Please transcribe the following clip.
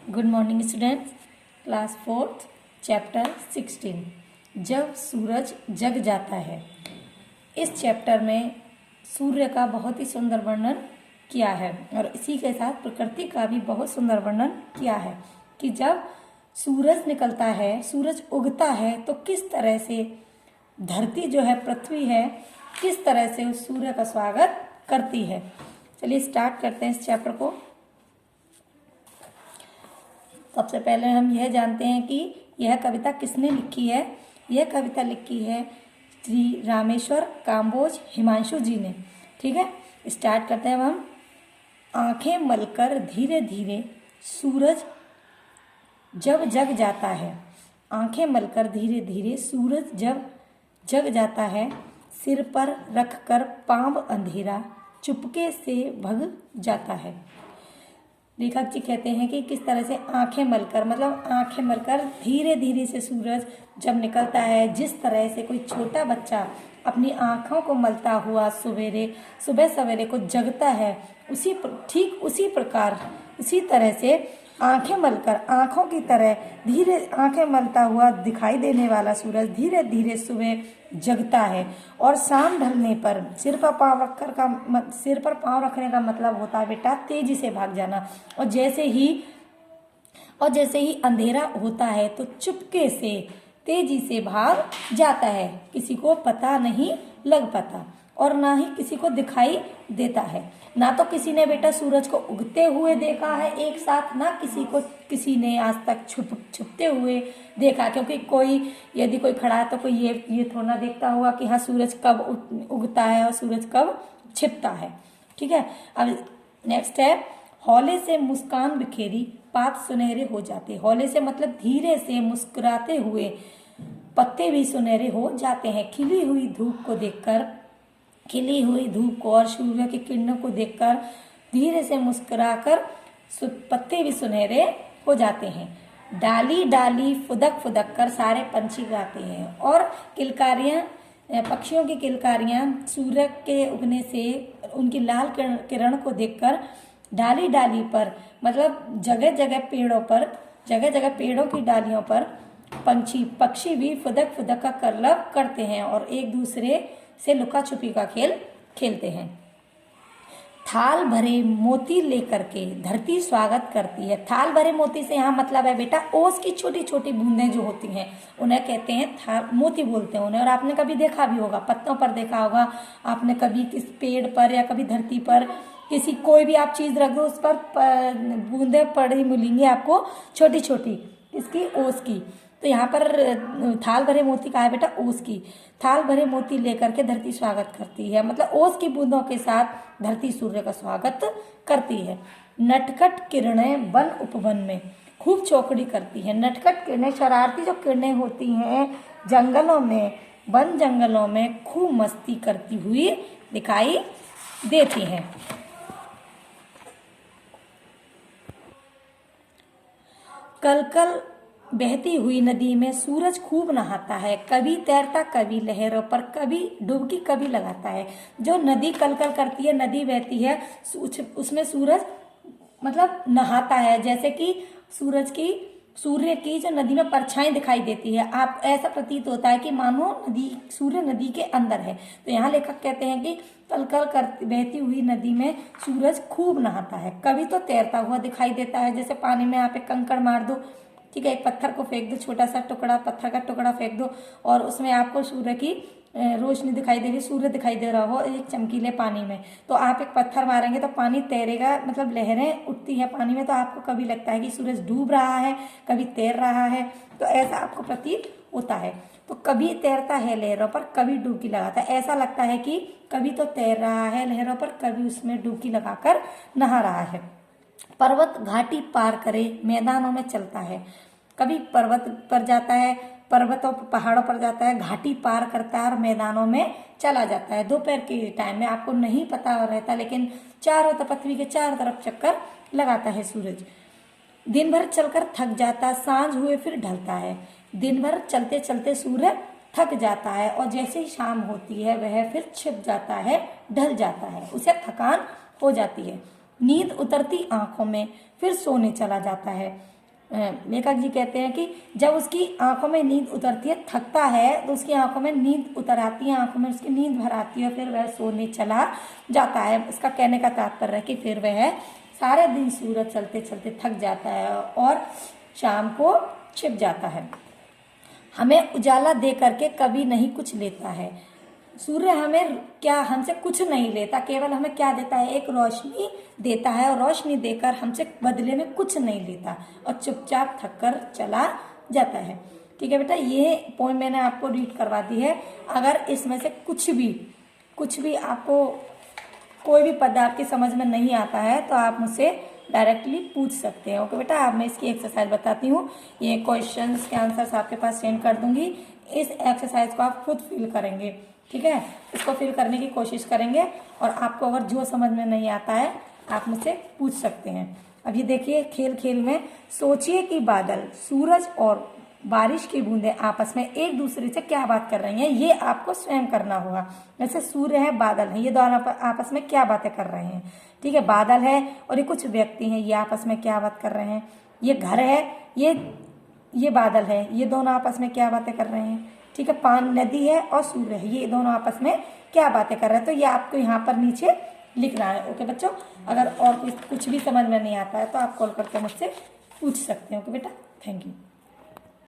Good morning students. Class 4th chapter 16 जब सूरज जग जाता है। इस चैप्टर में सूर्य का बहुत ही सुंदर वर्णन किया है और इसी के साथ प्रकृति का भी बहुत सुंदर वर्णन किया है कि जब सूरज निकलता है, सूरज उगता है तो किस तरह से धरती जो है, पृथ्वी है, किस तरह से उस सूर्य का स्वागत करती है। चलिए स्टार्ट करते हैं इस चैप्टर को। सबसे पहले हम यह जानते हैं कि यह कविता किसने लिखी है। यह कविता लिखी है श्री रामेश्वर काम्बोज हिमांशु जी ने। ठीक है, स्टार्ट करते हैं अब हम। आंखें मलकर धीरे धीरे सूरज जब जग जाता है। आंखें मलकर धीरे धीरे सूरज जब जग जाता है, सिर पर रखकर पाँव अंधेरा चुपके से भग जाता है। लेखक जी कहते हैं कि किस तरह से आंखें मलकर, मतलब आंखें मलकर धीरे धीरे से सूरज जब निकलता है, जिस तरह से कोई छोटा बच्चा अपनी आँखों को मलता हुआ सुबह सवेरे को जगता है, ठीक उसी प्रकार उसी तरह से आंखें मलकर, आँखों की तरह धीरे आंखें मलता हुआ दिखाई देने वाला सूरज धीरे धीरे सुबह जगता है और शाम ढलने पर सिर पर पाँव रखने का मतलब होता है बेटा तेजी से भाग जाना। और जैसे ही अंधेरा होता है तो चुपके से तेजी से भाग जाता है। किसी को पता नहीं लग पाता और ना ही किसी को दिखाई देता है। ना तो किसी ने बेटा सूरज को उगते हुए देखा है एक साथ, ना किसी ने आज तक छुपते हुए देखा, क्योंकि यदि कोई खड़ा है तो कोई ये थोड़ा ना देखता होगा कि हाँ सूरज कब उगता है और सूरज कब छिपता है। ठीक है, अब नेक्स्ट है हौले से मुस्कान बिखेरी पात सुनहरे हो जाते। हौले से मतलब धीरे से मुस्कुराते हुए पत्ते भी सुनहरे हो जाते हैं। खिली हुई धूप को और सूर्य की किरणों को देखकर धीरे से मुस्कुराकर पत्ते भी सुनहरे हो जाते हैं। डाली डाली फुदक फुदक कर सारे पंछी गाते हैं और पक्षियों की किलकारियां सूर्य के उगने से उनकी लाल किरण को देखकर डाली डाली पर, मतलब जगह जगह पेड़ों की डालियों पर पक्षी भी फुदक फुदक का करलब करते हैं और एक दूसरे से लुका छुपी का खेल खेलते हैं। थाल भरे मोती लेकर के धरती स्वागत करती है। थाल भरे मोती से यहाँ मतलब है बेटा ओस की छोटी छोटी बूंदें जो होती हैं उन्हें कहते हैं मोती बोलते हैं उन्हें। और आपने कभी देखा भी होगा, पत्तों पर देखा होगा आपने, कभी किस पेड़ पर या कभी धरती पर कोई भी आप चीज रख दो उस पर बूंदें पड़ी मिलेंगी आपको छोटी छोटी, इसकी ओस की। तो यहाँ पर थाल भरे मोती कहा है बेटा ओस की। थाल भरे मोती लेकर के धरती स्वागत करती है, मतलब ओस की बूंदों के साथ धरती सूर्य का स्वागत करती है। नटखट किरणें वन उपवन में खूब चौकड़ी करती है। नटखट किरणें, शरारती जो किरणें होती हैं वन जंगलों में खूब मस्ती करती हुई दिखाई देती हैं। कल बहती हुई नदी में सूरज खूब नहाता है, कभी तैरता कभी लहरों पर, कभी डुबकी कभी लगाता है। जो नदी कलकल करती है, नदी बहती है, उसमें सूरज मतलब नहाता है। जैसे कि सूर्य की जो नदी में परछाई दिखाई देती है, आप ऐसा प्रतीत होता है कि मानो सूर्य नदी के अंदर है। तो यहाँ लेखक कहते हैं कि बहती हुई नदी में सूरज खूब नहाता है, कभी तो तैरता हुआ दिखाई देता है। जैसे पानी में आप एक कंकड़ मार दो, ठीक है, एक पत्थर को फेंक दो, छोटा सा पत्थर का टुकड़ा फेंक दो और उसमें आपको सूर्य की रोशनी दिखाई दे रही, सूर्य दिखाई दे रहा हो एक चमकीले पानी में, तो आप एक पत्थर मारेंगे तो पानी तैरेगा, मतलब लहरें उठती है पानी में, तो आपको कभी लगता है कि सूरज डूब रहा है, कभी तैर रहा है। तो ऐसा आपको प्रतीत होता है। तो कभी तैरता है लहरों पर, कभी डुबकी लगाता है। ऐसा लगता है कि कभी तो तैर रहा है लहरों पर, कभी उसमें डुबकी लगाकर नहा रहा है। पर्वत घाटी पार करे मैदानों में चलता है। कभी पर्वत पर जाता है, पहाड़ों पर जाता है, घाटी पार करता है और मैदानों में चला जाता है। दोपहर के टाइम में आपको नहीं पता रहता, लेकिन पृथ्वी के चारों तरफ चक्कर लगाता है सूरज। दिन भर चलकर थक जाता, सांझ हुए फिर ढलता है। दिन भर चलते चलते सूर्य थक जाता है और जैसे ही शाम होती है वह फिर छिप जाता है, ढल जाता है, उसे थकान हो जाती है। नींद उतरती आंखों में, फिर सोने चला जाता है। लेखक जी कहते हैं कि जब उसकी आंखों में नींद उतरती है, थकता है, तो उसकी आंखों में नींद उतर आती है, आंखों में उसकी नींद भर आती है, फिर वह सोने चला जाता है। इसका कहने का तात्पर्य है कि फिर वह सारे दिन सूरज चलते चलते थक जाता है और शाम को छिप जाता है। हमें उजाला दे करके कभी नहीं कुछ लेता है। सूर्य हमें क्या, हमसे कुछ नहीं लेता, केवल हमें क्या देता है, एक रोशनी देता है, और रोशनी देकर हमसे बदले में कुछ नहीं लेता और चुपचाप थक कर चला जाता है। ठीक है बेटा, ये पोएम मैंने आपको रीड करवा दी है। अगर इसमें से कुछ भी आपको कोई भी पद आपकी समझ में नहीं आता है तो आप मुझसे डायरेक्टली पूछ सकते हैं। ओके बेटा, अब मैं इसकी एक्सरसाइज बताती हूँ। ये क्वेश्चंस के आंसर्स आपके पास सेंड कर दूंगी। इस एक्सरसाइज को आप खुद फिल करेंगे, ठीक है। इसको फिल करने की कोशिश करेंगे और आपको अगर जो समझ में नहीं आता है आप मुझसे पूछ सकते हैं। अब ये देखिए, खेल खेल में सोचिए कि बादल, सूरज और बारिश की बूंदें आपस में एक दूसरे से क्या बात कर रही हैं, ये आपको स्वयं करना होगा। जैसे सूर्य है, बादल है, ये दोनों आपस में क्या बातें कर रहे हैं। ठीक है, बादल है और ये कुछ व्यक्ति हैं, ये आपस में क्या बात कर रहे हैं। ये घर है, ये बादल है, ये दोनों आपस में क्या बातें कर रहे हैं। ठीक है, नदी है और सूर्य है, ये दोनों आपस में क्या बातें कर रहे हैं। तो ये आपको यहाँ पर नीचे लिखना है। ओके बच्चों, अगर और कुछ भी समझ में नहीं आता है तो आप कॉल करके मुझसे पूछ सकते हैं। ओके बेटा, थैंक यू।